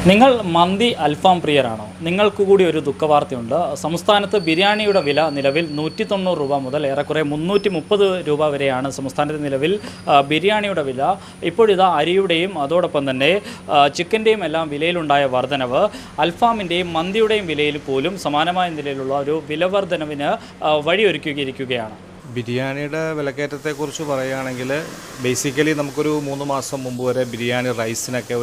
നിങ്ങൾ മന്തി അൽഫാം പ്രിയരാണോ? നിങ്ങൾക്ക് കൂടി ഒരു ദുഃഖവാർത്തയുണ്ട്. സംസ്ഥാനത്ത് ബിരിയാണിയുടെ വില നിലവിൽ 190 രൂപ മുതൽ ഏറെക്കുറെ 330 രൂപ വരെയാണ് സംസ്ഥാനത്ത് നിലവിൽ ബിരിയാണിയുടെ വില. ഇപ്പോഴിതാ അരിയുടെയും അതോടൊപ്പം തന്നെ ചിക്കൻ്റെയും എല്ലാം വിലയിലുണ്ടായ വർധനവ് അൽഫാമിൻ്റെയും മന്തിയുടെയും വിലയിൽ പോലും സമാനമായ നിലയിലുള്ള ഒരു വില വർധനവിന് വഴിയൊരുക്കിയിരിക്കുകയാണ്. ബിരിയാണിയുടെ വിലക്കയറ്റത്തെക്കുറിച്ച് പറയുകയാണെങ്കിൽ ബേസിക്കലി നമുക്കൊരു 3 മാസം മുമ്പ് വരെ ബിരിയാണി റൈസിനൊക്കെ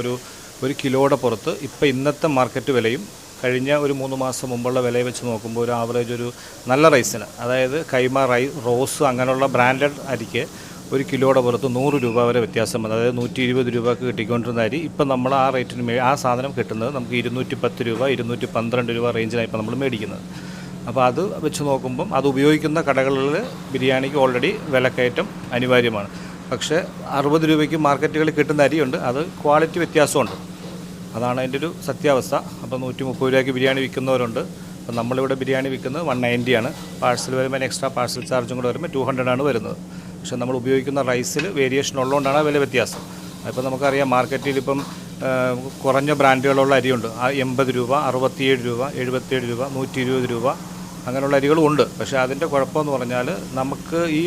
ഒരു കിലോയുടെ പുറത്ത് ഇപ്പോൾ ഇന്നത്തെ മാർക്കറ്റ് വിലയും കഴിഞ്ഞ ഒരു 3 മാസം മുമ്പുള്ള വിലയെ വെച്ച് നോക്കുമ്പോൾ ഒരു ആവറേജ് ഒരു നല്ല റൈസിന്, അതായത് കൈമ റോസ് അങ്ങനെയുള്ള ബ്രാൻഡഡ് അരിക്ക് ഒരു കിലോയുടെ പുറത്ത് 100 രൂപ വരെ വ്യത്യാസം വന്നു. അതായത് 120 രൂപക്ക് കിട്ടിക്കൊണ്ടിരുന്ന അരി ഇപ്പം നമ്മൾ ആ റേറ്റിന് ആ സാധനം കിട്ടുന്നത് നമുക്ക് 210 രൂപ 212 രൂപ റേഞ്ചിനാണ് ഇപ്പോൾ നമ്മൾ മേടിക്കുന്നത്. അപ്പോൾ അത് വെച്ച് നോക്കുമ്പം അത് ഉപയോഗിക്കുന്ന കടകളിൽ ബിരിയാണിക്ക് ഓൾറെഡി വിലക്കയറ്റം അനിവാര്യമാണ്. പക്ഷേ 60 രൂപയ്ക്ക് മാർക്കറ്റുകളിൽ കിട്ടുന്ന അരിയുണ്ട്, അത് ക്വാളിറ്റി വ്യത്യാസമുണ്ട്. അതാണ് അതിൻ്റെ ഒരു സത്യാവസ്ഥ. അപ്പോൾ 130 രൂപയ്ക്ക് ബിരിയാണി വിൽക്കുന്നവരുണ്ട്. അപ്പോൾ നമ്മളിവിടെ ബിരിയാണി വിൽക്കുന്നത് 190 ആണ്. പാഴ്സൽ വരുമ്പോൾ എക്സ്ട്രാ പാഴ്സൽ ചാർജും കൂടെ വരുമ്പോൾ 200 ആണ് വരുന്നത്. പക്ഷേ നമ്മൾ ഉപയോഗിക്കുന്ന റൈസിൽ വേരിയേഷൻ ഉള്ളതുകൊണ്ടാണ് വില വ്യത്യാസം. അപ്പോൾ നമുക്കറിയാം മാർക്കറ്റിൽ ഇപ്പം കുറഞ്ഞ ബ്രാൻഡുകളുള്ള അരിയുണ്ട്. 80 രൂപ 67 രൂപ 77 രൂപ 120 രൂപ അങ്ങനെയുള്ള അരികളും ഉണ്ട്. പക്ഷേ അതിൻ്റെ കുഴപ്പമെന്ന് പറഞ്ഞാൽ നമുക്ക് ഈ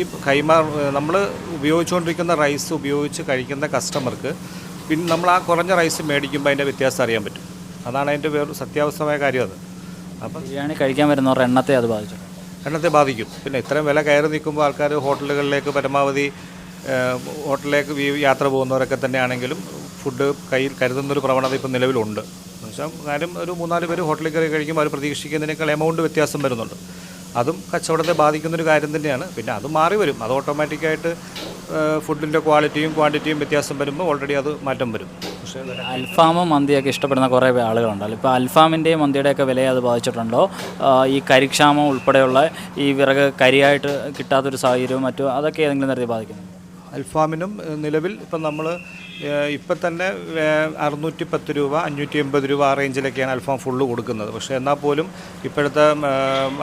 നമ്മൾ ഉപയോഗിച്ചുകൊണ്ടിരിക്കുന്ന റൈസ് ഉപയോഗിച്ച് കഴിക്കുന്ന കസ്റ്റമർക്ക് പിന്നെ നമ്മൾ ആ കുറഞ്ഞ റൈസ് മേടിക്കുമ്പോൾ അതിൻ്റെ വ്യത്യാസം അറിയാൻ പറ്റും. അതാണ് അതിൻ്റെ വേറൊരു സത്യാവസ്ഥമായ കാര്യം. അത് അപ്പം ബിരിയാണി കഴിക്കാൻ വരുന്നവരുടെ എണ്ണത്തെ ബാധിക്കും. പിന്നെ ഇത്രയും വില കയറി നിൽക്കുമ്പോൾ ആൾക്കാർ ഹോട്ടലുകളിലേക്ക് പരമാവധി ഹോട്ടലിലേക്ക് യാത്ര പോകുന്നവരൊക്കെ തന്നെയാണെങ്കിലും ഫുഡ് കയ്യിൽ കരുതുന്നൊരു പ്രവണത ഇപ്പം നിലവിലുണ്ട്. എന്നുവെച്ചാൽ കാര്യം ഒരു 3-4 പേര് ഹോട്ടലിൽ കയറി കഴിക്കുമ്പോൾ അവർ പ്രതീക്ഷിക്കുന്നതിനേക്കാൾ എമൗണ്ട് വ്യത്യാസം വരുന്നുണ്ട്. അതും കച്ചവടത്തെ ബാധിക്കുന്നൊരു കാര്യം തന്നെയാണ്. പിന്നെ അത് മാറി വരും. അത് ഓട്ടോമാറ്റിക്കായിട്ട് ഫുഡിൻ്റെ ക്വാളിറ്റിയും ക്വാണ്ടിറ്റിയും വ്യത്യാസം വരുമ്പോൾ ഓൾറെഡി അത് മാറ്റം വരും. പക്ഷേ അൽഫാമും മന്തിയൊക്കെ ഇഷ്ടപ്പെടുന്ന കുറേ ആളുകളുണ്ടല്ലോ. ഇപ്പോൾ അൽഫാമിൻ്റെയും മന്തിയുടെയൊക്കെ വിലയെ അത് ബാധിച്ചിട്ടുണ്ടോ? ഈ കരിക്ഷാമം ഉൾപ്പെടെയുള്ള ഈ വിറക് കരിയായിട്ട് കിട്ടാത്തൊരു സാഹചര്യവും മറ്റും അതൊക്കെ ഏതെങ്കിലും തരത്തിൽ ബാധിക്കുന്നു? അൽഫാമിനും നിലവിൽ ഇപ്പം നമ്മൾ ഇപ്പം തന്നെ 610 രൂപ 580 രൂപ ആ റേഞ്ചിലൊക്കെയാണ് അൽഫാം ഫുള്ള് കൊടുക്കുന്നത്. പക്ഷേ എന്നാൽ പോലും ഇപ്പോഴത്തെ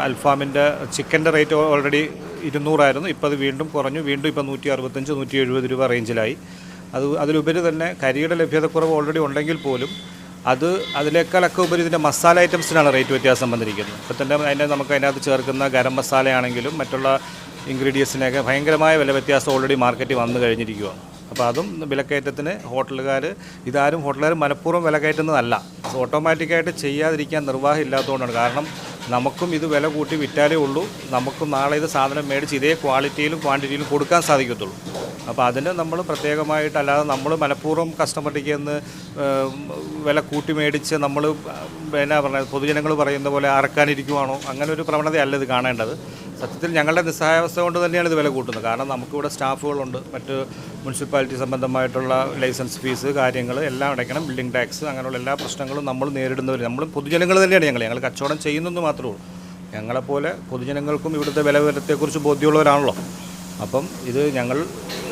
അൽഫാമിൻ്റെ ചിക്കൻ്റെ റേറ്റ് ഓൾറെഡി 200 ആയിരുന്നു. ഇപ്പോൾ അത് വീണ്ടും കുറഞ്ഞു. വീണ്ടും ഇപ്പം 165 170 രൂപ റേഞ്ചിലായി. അതിലുപരി തന്നെ കരിയുടെ ലഭ്യതക്കുറവ് ഓൾറെഡി ഉണ്ടെങ്കിൽ പോലും അതിനേക്കാളൊക്കെ ഉപരി ഇതിൻ്റെ മസാല ഐറ്റംസിനാണ് റേറ്റ് വ്യത്യാസം വന്നിരിക്കുന്നത്. ഇപ്പം തന്നെ നമുക്ക് അതിനകത്ത് ചേർക്കുന്ന ഗരം മസാലയാണെങ്കിലും മറ്റുള്ള ഇൻഗ്രീഡിയൻസിനൊക്കെ ഭയങ്കരമായ വില വ്യത്യാസം ഓൾറെഡി മാർക്കറ്റിൽ വന്നു കഴിഞ്ഞിരിക്കുകയാണ്. അപ്പോൾ അതും വിലക്കയറ്റത്തിന് ഹോട്ടലുകാർ മനഃപൂർവ്വം വില കയറ്റുന്നതല്ല. ഓട്ടോമാറ്റിക്കായിട്ട് ചെയ്യാതിരിക്കാൻ നിർവാഹം ഇല്ലാത്തതുകൊണ്ടാണ്. കാരണം നമുക്കും ഇത് വില കൂട്ടി വിറ്റാലേ ഉള്ളൂ നമുക്കും നാളെ ഇത് സാധനം മേടിച്ച് ഇതേ ക്വാളിറ്റിയിലും ക്വാണ്ടിറ്റിയിലും കൊടുക്കാൻ സാധിക്കത്തുള്ളൂ. അപ്പോൾ അതിന് നമ്മൾ പ്രത്യേകമായിട്ട് അല്ലാതെ നമ്മൾ മനഃപൂർവ്വം കസ്റ്റമറിലേക്ക് നിന്ന് വില കൂട്ടി മേടിച്ച് നമ്മൾ എന്നാ പറയുന്നത് പൊതുജനങ്ങൾ പറയുന്ന പോലെ അറക്കാനിരിക്കുവാണോ, അങ്ങനെ ഒരു പ്രവണതയല്ല ഇത് കാണേണ്ടത്. സത്യത്തിൽ ഞങ്ങളുടെ നിസ്സഹായാവസ്ഥ കൊണ്ട് തന്നെയാണ് ഇത് വില കൂട്ടുന്നത്. കാരണം നമുക്കിവിടെ സ്റ്റാഫുകളുണ്ട്, മറ്റ് മുനിസിപ്പാലിറ്റി സംബന്ധമായിട്ടുള്ള ലൈസൻസ് ഫീസ് കാര്യങ്ങൾ എല്ലാം അടയ്ക്കണം, ബിൽഡിംഗ് ടാക്സ്, അങ്ങനെയുള്ള എല്ലാ പ്രശ്നങ്ങളും നമ്മൾ നേരിടുന്നവർ നമ്മൾ പൊതുജനങ്ങൾ തന്നെയാണ്. ഞങ്ങൾ കച്ചവടം ചെയ്യുന്നെന്ന് മാത്രമേ ഉള്ളൂ. ഞങ്ങളെപ്പോലെ പൊതുജനങ്ങൾക്കും ഇവിടുത്തെ വിലക്കയറ്റത്തെക്കുറിച്ച് ബോധ്യമുള്ളവരാണല്ലോ. അപ്പം ഇത് ഞങ്ങൾ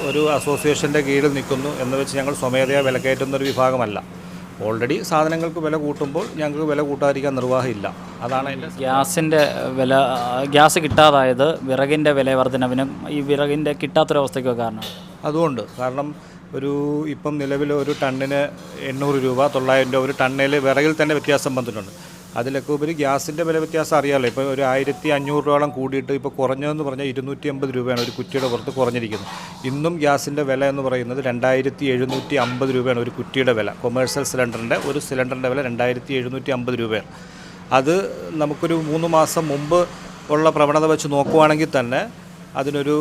ഒരു അസോസിയേഷൻ്റെ കീഴിൽ നിൽക്കുന്നു എന്ന് വെച്ച് ഞങ്ങൾ സ്വമേധയാ വില കയറ്റുന്നൊരു വിഭാഗമല്ല. ഓൾറെഡി സാധനങ്ങൾക്ക് വില കൂട്ടുമ്പോൾ ഞങ്ങൾക്ക് വില കൂട്ടാതിരിക്കാൻ നിർവാഹമില്ല. അതാണ് അതിൻ്റെ ഗ്യാസിൻ്റെ വില. ഗ്യാസ് കിട്ടാതായത് വിറകിൻ്റെ വില വർധനവിനും ഈ വിറകിൻ്റെ കിട്ടാത്തൊരവസ്ഥയ്ക്കോ കാരണം അതുകൊണ്ട്. കാരണം ഇപ്പം നിലവിൽ ഒരു ടണ്ണിന് 800 രൂപ 900 രൂപ ഒരു ടണ്ണിൽ വിറകിൽ തന്നെ വ്യത്യാസം വന്നിട്ടുണ്ട്. അതിലൊക്കെ ഉപരി ഗ്യാസിൻ്റെ വില വ്യത്യാസം അറിയാമല്ലോ. ഇപ്പോൾ ഒരു 1500 രൂപയോളം കൂടിയിട്ട് ഇപ്പോൾ കുറഞ്ഞതെന്ന് പറഞ്ഞാൽ 250 രൂപയാണ് ഒരു കുറ്റിയുടെ പുറത്ത് കുറഞ്ഞിരിക്കുന്നത്. ഇന്നും ഗ്യാസിൻ്റെ വില എന്ന് പറയുന്നത് 2750 രൂപയാണ് ഒരു കുറ്റിയുടെ വില. കൊമേഴ്സ്യൽ സിലിണ്ടറിൻ്റെ ഒരു സിലിണ്ടറിൻ്റെ വില 2750 രൂപയാണ്. അത് നമുക്കൊരു 3 മാസം മുമ്പ് ഉള്ള പ്രവണത വെച്ച് നോക്കുവാണെങ്കിൽ തന്നെ അതിനൊരു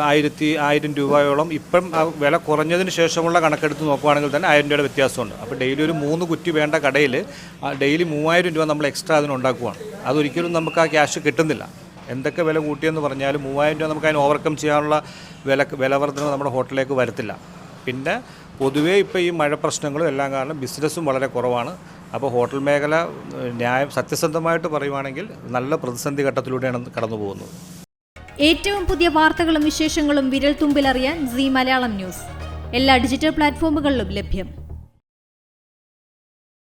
1000 രൂപയോളം ഇപ്പം വില കുറഞ്ഞതിന് ശേഷമുള്ള കണക്കെടുത്ത് നോക്കുവാണെങ്കിൽ തന്നെ 1000 രൂപയുടെ വ്യത്യാസമുണ്ട്. അപ്പോൾ ഡെയിലി ഒരു 3 കുറ്റി വേണ്ട കടയിൽ ഡെയിലി 3000 രൂപ നമ്മൾ എക്സ്ട്രാ അതിനുണ്ടാക്കുവാണ്. അതൊരിക്കലും നമുക്ക് ആ ക്യാഷ് കിട്ടുന്നില്ല. എന്തൊക്കെ വില കൂട്ടിയെന്ന് പറഞ്ഞാലും 3000 രൂപ നമുക്ക് അതിന് ഓവർകം ചെയ്യാനുള്ള വില വർധന നമ്മുടെ ഹോട്ടലിലേക്ക് വരത്തില്ല. പിന്നെ പൊതുവേ ഇപ്പോൾ ഈ മഴ പ്രശ്നങ്ങളും എല്ലാം കാരണം ബിസിനസ്സും വളരെ കുറവാണ്. അപ്പോൾ ഹോട്ടൽ മേഖല സത്യസന്ധമായിട്ട് പറയുവാണെങ്കിൽ നല്ല പ്രതിസന്ധി ഘട്ടത്തിലൂടെയാണ് കടന്നു പോകുന്നത്. ഏറ്റവും പുതിയ വാർത്തകളും വിശേഷങ്ങളും വിരൽ തുമ്പിലറിയാൻ സീ മലയാളം ന്യൂസ് എല്ലാ ഡിജിറ്റൽ പ്ലാറ്റ്ഫോമുകളിലും ലഭ്യം.